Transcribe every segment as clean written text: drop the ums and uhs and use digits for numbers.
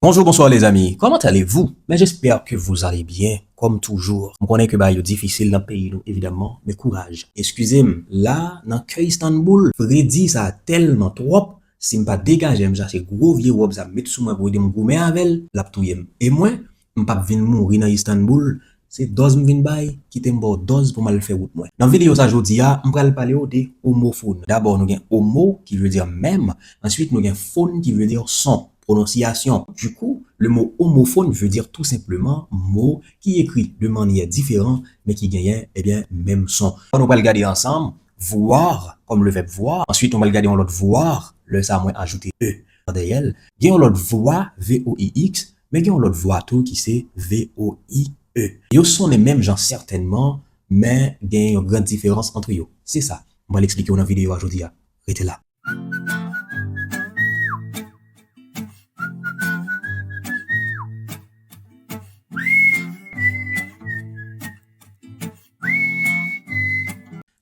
Bonjour, bonsoir les amis. Comment allez-vous? Mais j'espère que vous allez bien, comme toujours. Je connais que c'est difficile dans le pays, évidemment, mais courage. Excusez-moi, là, dans le Istanbul, Freddy, ça a tellement trop. Si je ne pas dégager, c'est gros vieux robe, ça mettre sous moi pour dire que je avec la ptouille. Et moi, je ne pas venir mourir dans Istanbul. C'est dose m'vin bay, qui t'aime bon dose pour mal faire route moi. Dans vidéo ça jodi a, on va parler de homophone. D'abord nous avons homo qui veut dire même, ensuite nous avons phone qui veut dire son, prononciation. Du coup, le mot homophone veut dire tout simplement mot qui écrit de manière différente mais qui gagne même son. On va le regarder ensemble, voir comme le verbe voir. Ensuite on va regarder l'autre voir, le ça moins ajouter e derrière. Il y a l'autre voix V O I X, mais il y a l'autre voix tout qui c'est V O I E. Ils sont les mêmes gens certainement, mais il y a une grande différence entre eux. C'est ça. On va l'expliquer dans la vidéo aujourd'hui. Restez là.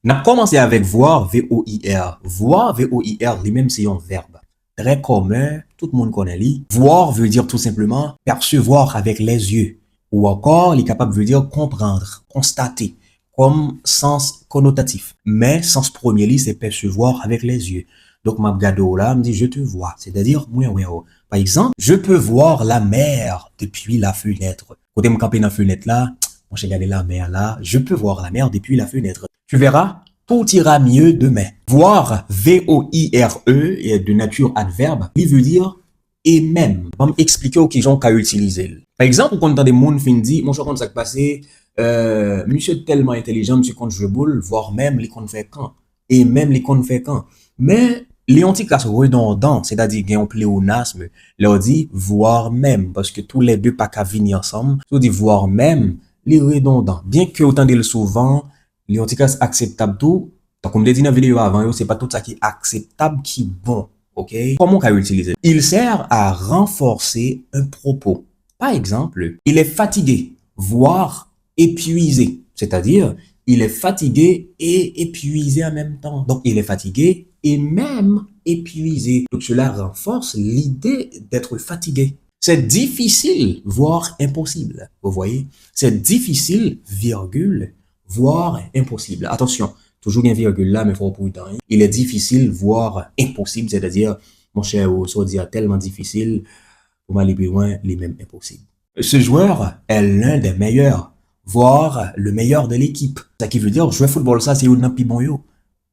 On a commencé avec voir, V-O-I-R. Voir, V-O-I-R, lui-même c'est un verbe. Très commun, tout le monde connaît lui. Voir veut dire tout simplement percevoir avec les yeux. Ou encore, il est capable de dire comprendre, constater, comme sens connotatif. Mais sens premier, c'est percevoir avec les yeux. Donc, ma gado là me dit je te vois, c'est-à-dire moi. Par exemple, je peux voir la mer depuis la fenêtre. Quand me camper dans la fenêtre là, moi j'ai regardé la mer là, je peux voir la mer depuis la fenêtre. Tu verras, tout ira mieux demain. Voir, V-O-I-R-E, est de nature adverbe, il veut dire et même. On va m'expliquer aux gens qu'à utiliser. Par exemple, quand des gens fin dit, mon cher, quand ça passé, monsieur tellement intelligent, monsieur quand je boule, voire même les qu'on fait quand. Et même les qu'on fait quand. Mais, les antiques redondants, c'est-à-dire qu'il y a un pléonasme, leur dit voire même, parce que tous les deux pas qu'à venir ensemble, tout dit voire même, les redondants. Bien que autant de souvent, les antiques acceptables tout, comme je l'ai dit dans la vidéo avant, c'est pas tout ça qui est acceptable qui est bon. Ok? Comment on peut utiliser? Il sert à renforcer un propos. Par exemple, il est fatigué, voire épuisé. C'est-à-dire, il est fatigué et épuisé en même temps. Donc, il est fatigué et même épuisé. Donc, cela renforce l'idée d'être fatigué. C'est difficile, voire impossible. Vous voyez? C'est difficile, virgule, voire impossible. Attention. Toujours un virgule là, mais faut pour temps. Il est difficile, voire impossible, c'est-à-dire, mon cher, ça dire tellement difficile, pour m'aller plus loin, les mêmes impossibles. Ce joueur est l'un des meilleurs, voire le meilleur de l'équipe. Ça qui veut dire, jouer football, ça, c'est un plus bon yo.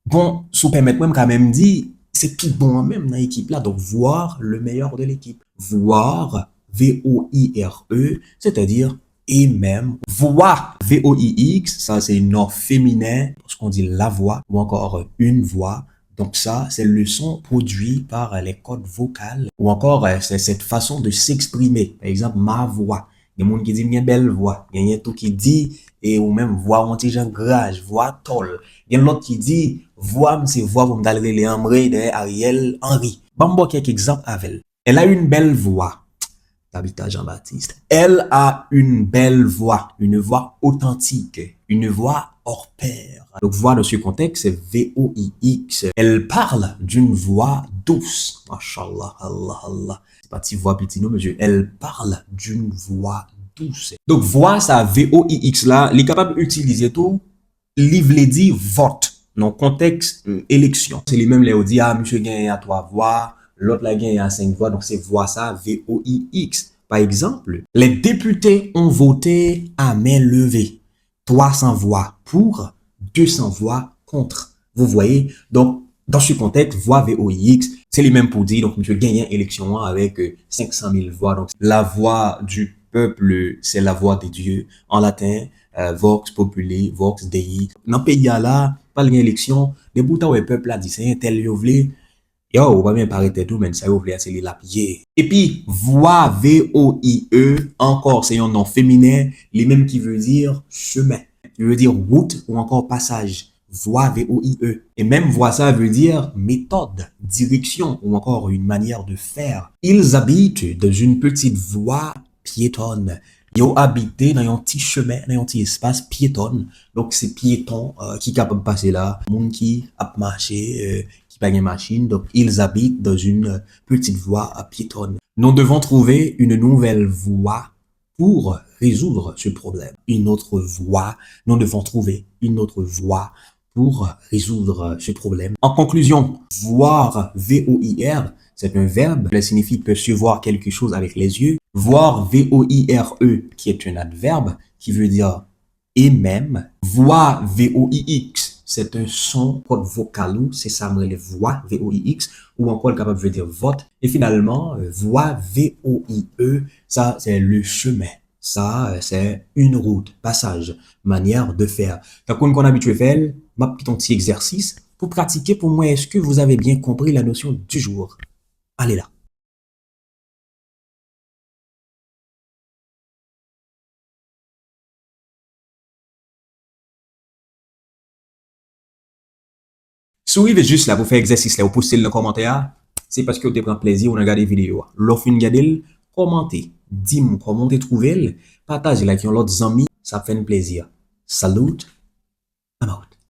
Bon, sous permettre même quand même dit, c'est plus bon même dans l'équipe là, donc voir le meilleur de l'équipe. Voir, V-O-I-R-E, c'est-à-dire et même voix, V-O-I-X, ça c'est un nom féminin, parce qu'on dit la voix, ou encore une voix. Donc ça, c'est le son produit par les cordes vocales, ou encore c'est cette façon de s'exprimer. Par exemple, ma voix. Il y a des gens qui disent une belle voix. Il y a tout qui dit, et ou même voix anti-gens grage, voix tol. Il y a l'autre qui dit, voix, c'est voix, vous me donnez les Amré de Ariel Henry. Bon, quelques exemples avec elle. Elle a une belle voix. Tabitha Jean-Baptiste. Elle a une belle voix, une voix authentique, une voix hors pair. Donc, voix dans ce contexte, c'est V-O-I-X. Elle parle d'une voix douce. Mashallah, Allah, Allah. C'est pas si voix petit, non, monsieur. Elle parle d'une voix douce. Donc, voix, ça, V-O-I-X là, il est capable d'utiliser tout. Livre les dit vote. Dans contexte, élection. C'est les mêmes, les dit, ah, monsieur gagne à 3 voix. L'autre la gagne à 5 voix, donc c'est voix ça, V-O-I-X. Par exemple, les députés ont voté à main levée. 300 voix pour, 200 voix contre. Vous voyez? Donc, dans ce contexte, voix V-O-I-X, c'est les mêmes pour dire, donc monsieur gagne élection avec 500 000 voix. Donc, la voix du peuple, c'est la voix de Dieu. En latin, Vox Populi, Vox Dei. Dans le pays là, pas l'élection, les boutons du peuple là dit, c'est un tel yovelé. Yo, on va bien paraître tout, mais ça va ouvrir c'est les lapiers. Et puis, voix, V-O-I-E, encore, c'est un nom féminin, les mêmes qui veut dire chemin. Il veut dire route ou encore passage. Voix, V-O-I-E. Et même voix, ça veut dire méthode, direction ou encore une manière de faire. Ils habitent dans une petite voie piétonne. Ils ont habité dans un petit chemin, dans un petit espace piétonne. Donc, c'est piéton qui est capable de passer là. Monde qui a marché, pas une machine, donc ils habitent dans une petite voie piétonne. Nous devons trouver une nouvelle voie pour résoudre ce problème. Une autre voie, nous devons trouver une autre voie pour résoudre ce problème. En conclusion, voir, V-O-I-R, c'est un verbe, cela signifie percevoir quelque chose avec les yeux. Voir, V-O-I-R-E, qui est un adverbe, qui veut dire et même. Voix, V-O-I-X, c'est un son, code vocal, c'est ça, les voix, V-O-I-X, ou encore capable de dire vote. Et finalement, voix, V-O-I-E, ça, c'est le chemin. Ça, c'est une route, passage, manière de faire. Quand on a habitué à faire, ma petit exercice pour pratiquer pour moi, est-ce que vous avez bien compris la notion du jour? Allez là. Si vous arrivez juste là pour faire exercice là, vous postez le commentaire, c'est parce que vous pris plaisir, on a regardé la vidéo. L'offre une regardez, commentez, dis-moi comment vous trouvez, partagez avec l'autre amis, ça fait un plaisir. Salut, I'm out.